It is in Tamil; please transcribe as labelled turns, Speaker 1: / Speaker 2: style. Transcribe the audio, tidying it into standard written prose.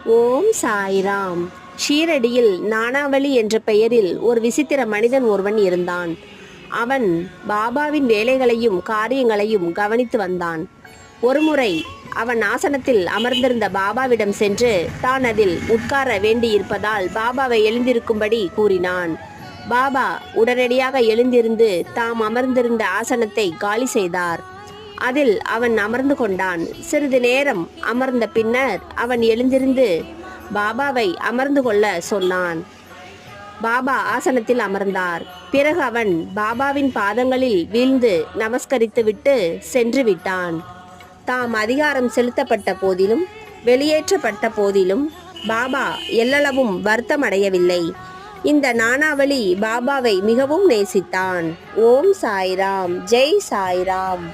Speaker 1: ஓம் சாய்ராம். ஷீரடியில் நானாவலி என்ற பெயரில் ஒரு விசித்திர மனிதன் ஒருவன் இருந்தான். அவன் பாபாவின் வேலைகளையும் காரியங்களையும் கவனித்து வந்தான். ஒருமுறை அவன் ஆசனத்தில் அமர்ந்திருந்த பாபாவிடம் சென்று தான் அதில் உட்கார வேண்டியிருப்பதால் பாபாவை எழுந்திருக்கும்படி கூறினான். பாபா உடனடியாக எழுந்திருந்து தாம் அமர்ந்திருந்த ஆசனத்தை காலி செய்தார். அதில் அவன் அமர்ந்து கொண்டான். சிறிது நேரம் அமர்ந்த பின்னர் அவன் எழுந்திருந்து பாபாவை அமர்ந்து கொள்ள சொன்னான். பாபா ஆசனத்தில் அமர்ந்தார். பிறகு அவன் பாபாவின் பாதங்களில் வீழ்ந்து நமஸ்கரித்துவிட்டு சென்று விட்டான். தாம் அதிகாரம் செலுத்தப்பட்ட போதிலும் வெளியேற்றப்பட்ட போதிலும் பாபா எல்லளவும் வருத்தமடையவில்லை. இந்த நானாவலி பாபாவை மிகவும் நேசித்தான். ஓம் சாய்ராம். ஜெய் சாய்ராம்.